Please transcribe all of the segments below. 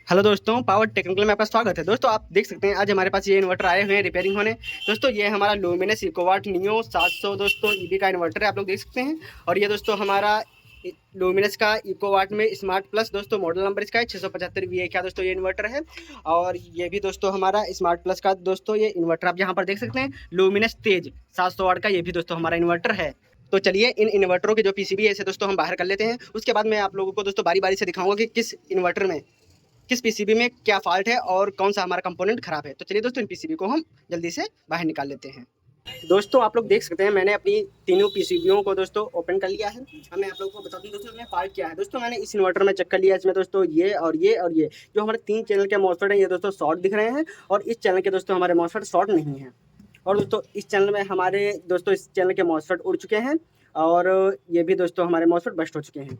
Hello दोस्तों, power technical में आपका स्वागत है। दोस्तों आप देख सकते हैं आज हमारे पास ये इन्वर्टर आए हुए हैं रिपेयरिंग होने। दोस्तों ये हमारा लुमिनस इकोवाट नियो 700 दोस्तों ईबी का इन्वर्टर है, आप लोग देख सकते हैं। और ये दोस्तों हमारा लुमिनस का इकोवाट में स्मार्ट प्लस दोस्तों मॉडल नंबर इसका है 675 वी क्या दोस्तों ये इन्वर्टर है। और ये भी दोस्तों हमारा स्मार्ट प्लस का दोस्तों ये इन्वर्टर आप यहाँ पर देख सकते हैं। लुमिनस तेज 700 वाट का ये भी दोस्तों हमारा इन्वर्टर है। तो चलिए इन इन्वर्टरों के जो पीसीबी है इसे दोस्तों हम बाहर कर लेते हैं। उसके बाद मैं आप लोगों को दोस्तों बारी बारी से दिखाऊंगा कि किस इन्वर्टर में किस पीसीबी में क्या फॉल्ट है और कौन सा हमारा कंपोनेंट खराब है। तो चलिए दोस्तों इन पीसीबी को हम जल्दी से बाहर निकाल लेते हैं। दोस्तों आप लोग देख सकते हैं मैंने अपनी तीनों पीसीबीओं को दोस्तों ओपन कर लिया है। अब मैं आप लोगों को बता दूं दोस्तों इसमें फॉल्ट क्या है। दोस्तों मैंने इस इन्वर्टर में चेक कर लिया, इसमें दोस्तों ये जो हमारे 3 चैनल के मॉसफेट हैं ये दोस्तों शॉर्ट दिख रहे हैं और इस चैनल के दोस्तों हमारे मॉसफेट शॉर्ट नहीं है। और दोस्तों इस चैनल में हमारे दोस्तों इस चैनल के मॉसफेट उड़ चुके हैं और ये भी दोस्तों हमारे मॉसफेट बस्ट हो चुके हैं।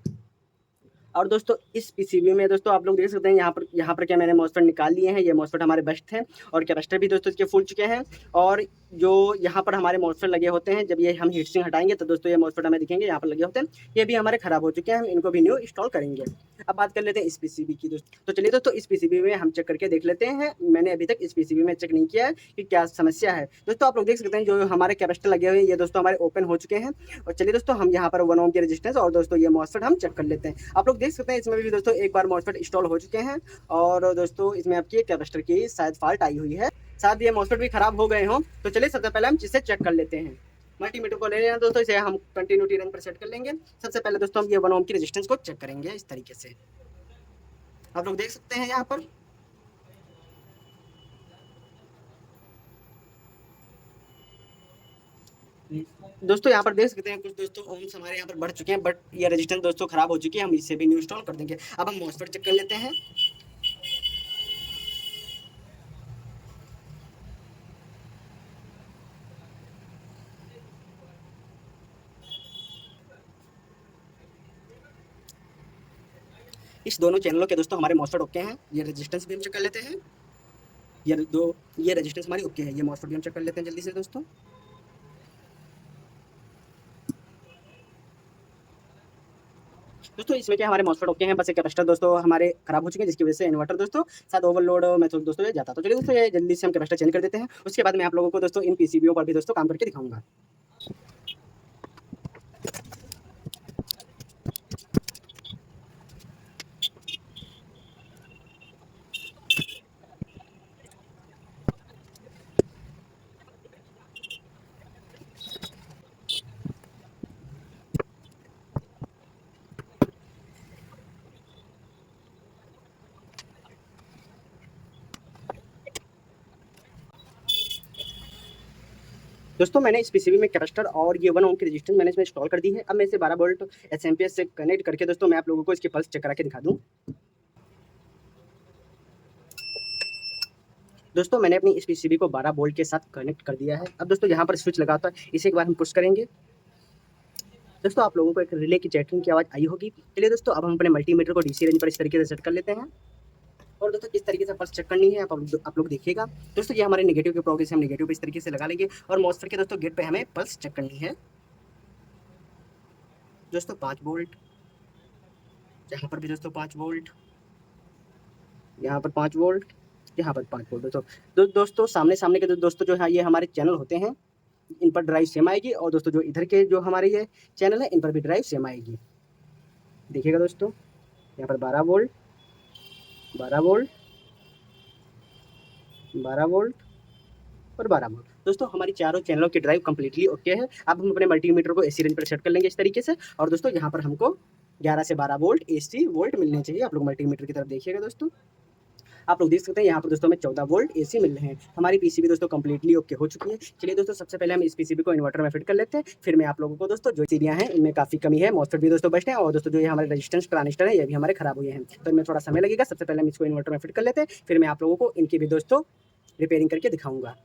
और दोस्तों इस पीसीबी में दोस्तों आप लोग देख सकते हैं यहाँ पर क्या मैंने मॉसफेट निकाल लिए हैं। ये मॉसफेट हमारे बेस्ट हैं और कैपेसिटर भी दोस्तों इसके फूल चुके हैं। और जो यहाँ पर हमारे मॉसफेट लगे होते हैं, जब ये हम हीट सिंक हटाएंगे तो दोस्तों ये मॉसफेट हमें दिखेंगे यहाँ पर लगे होते हैं, ये भी हमारे खराब हो चुके हैं, हम इनको भी न्यू इंस्टॉल करेंगे। अब बात कर लेते हैं इस पीसीबी की दोस्तों। तो चलिए दोस्तों इस पीसीबी में हम चेक करके देख लेते हैं। मैंने अभी तक इस पीसीबी में चेक नहीं किया है कि क्या समस्या है। दोस्तों आप लोग देख सकते हैं जो हमारे कैपेसिटर लगे हुए हैं ये दोस्तों हमारे ओपन हो चुके हैं। और चलिए दोस्तों हम यहाँ पर 1 ओम की रेजिस्टेंस और दोस्तों ये मॉसफेट हम चेक कर लेते हैं। आप लोग देख सकते हैं इसमें भी दोस्तों एक बार मॉसफेट इंस्टॉल हो चुके हैं और दोस्तों इसमें आपकी कैपेसिटर की शायद फॉल्ट आई हुई है, शायद ये मॉसफेट भी खराब हो गए हों। तो चलिए सबसे पहले हम इसे चेक कर लेते हैं। मल्टीमीटर को ले लेना दोस्तों, इसे हम कंटिन्यूटी रन पर सेट कर लेंगे। सबसे पहले दोस्तों हम ये 1 ओम की रेजिस्टेंस को चेक करेंगे इस तरीके से। आप लोग देख सकते हैं यहाँ पर दोस्तों यहाँ पर देख सकते हैं कुछ दोस्तों ओम्स हमारे यहाँ पर बढ़ चुके हैं, बट ये रेजिस्टेंस दोस्तों खराब हो चुकी है, हम इसे भी न्यू इंस्टॉल कर देंगे। अब हम मॉसफेट चेक कर लेते हैं। इस दोनों चैनलों के दोस्तों हमारे मॉसफेट ओके हैं। ये रेजिस्टेंस भी हम चेक कर लेते हैं। ये रेजिस्टेंस हमारी ओके है। ये मॉसफेट भी हम चेक कर लेते हैं जल्दी से दोस्तों। दोस्तों इसमें क्या हमारे मॉसफेट ओके हैं, बस एक कैपेसिटर दोस्तों हमारे खराब हो चुके हैं जिसकी वजह से इन्वर्टर दोस्तों शायद ओवरलोड में तो दोस्तों ये जाता। तो चलिए दोस्तों ये जल्दी से हम कैपेसिटर चेंज कर देते हैं। उसके बाद मैं आप लोगों को दोस्तों इन पीसीबीओ पर भी दोस्तों काम करके दिखाऊंगा। दोस्तों मैंने इस पीसीबी में कैपेसिटर और ये 1 ओम की रेजिस्टेंस मैंने इसमें इंस्टॉल कर दी है। अब मैं इसे 12 वोल्ट एसएमपीएस से कनेक्ट करके दोस्तों मैं आप लोगों को इसकी पल्स चेक करा के दिखा दूं। दोस्तों मैंने अपनी इस पीसीबी को 12 वोल्ट के साथ कनेक्ट कर दिया है। अब दोस्तों यहाँ पर स्विच लगा होता है, इसे एक बार हम पुश करेंगे। दोस्तों आप लोगों को एक रिले की चैटिंग की आवाज़ आई होगी। चलिए दोस्तों अब हम अपने मल्टीमीटर को डीसी रेंज पर इस तरीके से सेट कर लेते हैं और दोस्तों किस तरीके से पल्स चेक करनी है आप लोग देखिएगा। दोस्तों ये हमारे नेगेटिव के प्रोग्रेस हम नेगेटिव पे इस तरीके से लगा लेंगे और मॉसफेट के दोस्तों गेट पे हमें पल्स चेक करनी है। दोस्तों 5 वोल्ट, यहाँ पर भी दोस्तों 5 वोल्ट, यहाँ पर 5 वोल्ट, यहाँ पर 5 वोल्ट। दोस्तों सामने सामने के दोस्तों जो है ये हमारे चैनल होते हैं, इन पर ड्राइव सेम आएगी और दोस्तों जो इधर के जो हमारे ये चैनल है इन पर भी ड्राइव सेम आएगी। देखिएगा दोस्तों यहाँ पर 12 वोल्ट, 12 वोल्ट, 12 वोल्ट और 12 वोल्ट। दोस्तों हमारी चारों चैनलों की ड्राइव कंप्लीटली ओके है। अब हम अपने मल्टीमीटर को एसी रेंज पर सेट कर लेंगे इस तरीके से और दोस्तों यहाँ पर हमको 11 से 12 वोल्ट एसी वोल्ट मिलने चाहिए। आप लोग मल्टीमीटर की तरफ देखिएगा दोस्तों। आप लोग देख सकते हैं यहाँ पर दोस्तों हमें 14 वोल्ट एसी मिल रहे हैं। हमारी पीसीबी दोस्तों कंप्लीटली ओके हो चुकी है। चलिए दोस्तों सबसे पहले हम इस पीसीबी को इन्वर्टर में फिट कर लेते हैं, फिर मैं आप लोगों को दोस्तों जो सीरियाँ हैं इनमें काफ़ी कमी है, मॉसफेट भी दोस्तों बेस्ट है और दोस्तों जो ये हमारे रेजिस्टेंस ट्रांजिस्टर है ये भी हमारे खराब हुए हैं, तो इनमें थोड़ा समय लगेगा। सबसे पहले हम इसको इन्वर्टर में फिट कर लेते हैं, फिर मैं आप लोगों को इनकी भी दोस्तों रिपेयरिंग करके दिखाऊंगा।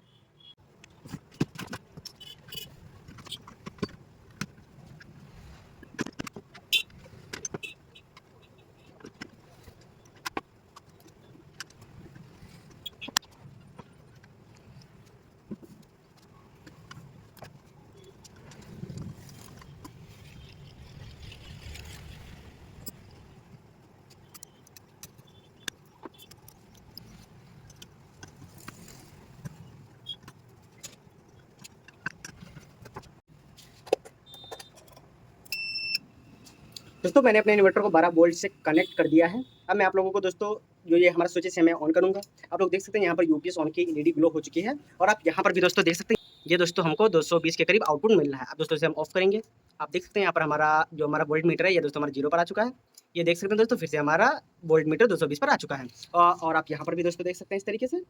दोस्तों मैंने अपने इन्वर्टर को 12 वोल्ट से कनेक्ट कर दिया है। अब मैं आप लोगों को दोस्तों जो ये हमारा स्विच है मैं ऑन करूँगा। आप लोग देख सकते हैं यहाँ पर यूपीएस ऑन की एलईडी ग्लो हो चुकी है और आप यहाँ पर भी दोस्तों देख सकते हैं ये दोस्तों हमको 220 के करीब आउटपुट मिल रहा है। अब दोस्तों इसे हम ऑफ करेंगे। आप देख सकते हैं यहाँ पर हमारा वोल्ट मीटर है ये दोस्तों हमारा 0 पर आ चुका है। ये देख सकते हैं दोस्तों फिर से हमारा वोल्ट मीटर 220 पर आ चुका है। और आप यहाँ पर भी दोस्तों देख सकते हैं इस तरीके से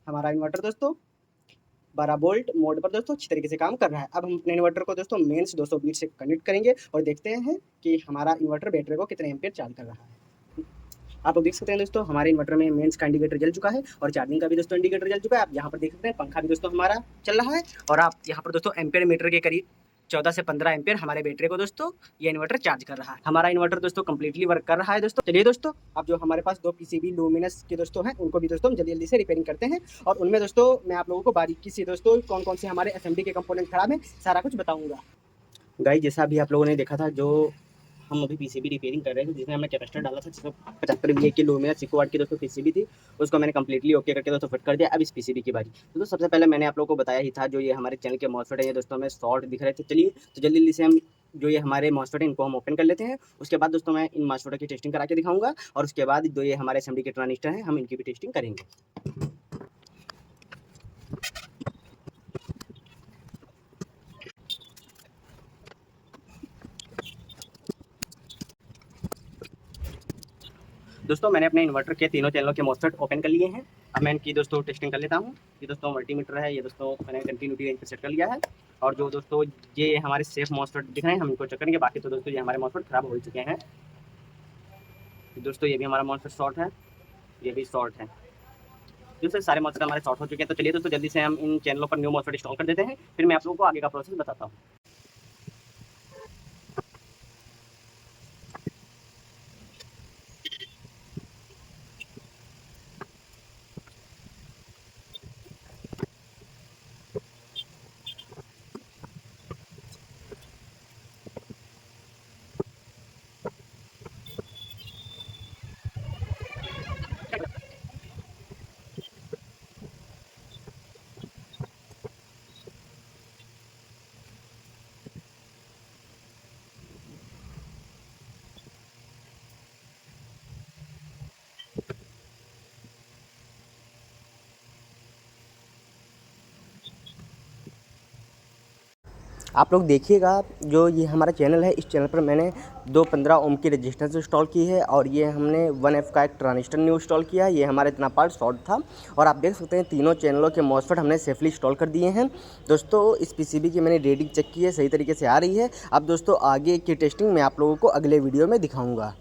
हमारा इन्वर्टर दोस्तों 12 वोल्ट मोड पर दोस्तों अच्छी तरीके से काम कर रहा है। अब हम अपने इन्वर्टर को दोस्तों मेंस 220 से कनेक्ट करेंगे और देखते हैं कि हमारा इन्वर्टर बैटरी को कितने एम्पीयर चार्ज कर रहा है। आप लोग देख सकते हैं दोस्तों हमारे इन्वर्टर में मेंस का इंडिकेटर जल चुका है और चार्जिंग का भी दोस्तों इंडिकेटर जल चुका है। आप यहाँ पर देख सकते हैं पंखा भी दोस्तों हमारा चल रहा है और आप यहाँ पर दोस्तों एम्पीयर मीटर के करीब 14 से 15 एम्पीयर हमारे बैटरी को दोस्तों ये इन्वर्टर चार्ज कर रहा है। हमारा इन्वर्टर दोस्तों कंप्लीटली वर्क कर रहा है दोस्तों। चलिए दोस्तों अब जो हमारे पास 2 पीसीबी लुमिनस के दोस्तों हैं उनको भी दोस्तों हम जल्दी जल्दी से रिपेयरिंग करते हैं और उनमें दोस्तों मैं आप लोगों को बारीकी से दोस्तों कौन कौन से हमारे एसएमडी के कंपोनेंट खराब हैं सारा कुछ बताऊंगा। गाइस जैसा अभी आप लोगों ने देखा था जो हम अभी पीसीबी रिपेयरिंग कर रहे थे जिसमें हमने कैपेसिटर डाला था 675 VA की लुमिनस सिकोवाट की दोस्तों पीसीबी थी उसको मैंने कंप्लीटली ओके करके दोस्तों फिट कर दिया। अब इस पीसीबी की बारी तो सबसे पहले मैंने आप लोगों को बताया ही था जो ये हमारे चैनल के मॉसफेट है ये दोस्तों हमें शॉर्ट दिख रहे थे। चलिए तो जल्दी जल्दी से हम जो ये हमारे मॉसफेट है इनको हम ओपन कर लेते हैं। उसके बाद दोस्तों मैं इन मॉसफेट की टेस्टिंग करा के दिखाऊंगा और उसके बाद जो ये हमारे एसएमडी के ट्रांजिस्टर हैं हम इनकी भी टेस्टिंग करेंगे। दोस्तों मैंने अपने इन्वर्टर के तीनों चैनलों के मॉसफेट ओपन कर लिए हैं। अब मैं इनकी दोस्तों टेस्टिंग कर लेता हूँ। ये दोस्तों मल्टीमीटर है ये दोस्तों मैंने कंटिन्यूटी रेंज पे सेट कर लिया है और जो दोस्तों ये हमारे सेफ मॉसफेट दिख रहे हैं हम इनको चेक करेंगे। बाकी तो दोस्तों ये हमारे मॉसफेट खराब हो चुके हैं। दोस्तों ये भी हमारा मॉसफेट शॉर्ट है ये भी शॉर्ट है। दोस्तों सारे मॉसफेट हमारे शॉर्ट हो चुके हैं। तो चलिए दोस्तों जल्दी से हम इन चैनलों पर न्यू मॉसफेट इंस्टॉल कर देते हैं फिर मैं आप लोगों को आगे का प्रोसेस बताता हूँ। आप लोग देखिएगा जो ये हमारा चैनल है इस चैनल पर मैंने 215 ओम की रेजिस्टेंस इंस्टॉल की है और ये हमने 1F का एक ट्रांजिस्टर न्यू इंस्टॉल किया है। ये हमारा इतना पार्ट शॉर्ट था और आप देख सकते हैं तीनों चैनलों के मॉसफेट हमने सेफली इंस्टॉल कर दिए हैं। दोस्तों इस पीसीबी की मैंने रीडिंग चेक की है सही तरीके से आ रही है। अब दोस्तों आगे की टेस्टिंग मैं आप लोगों को अगले वीडियो में दिखाऊँगा।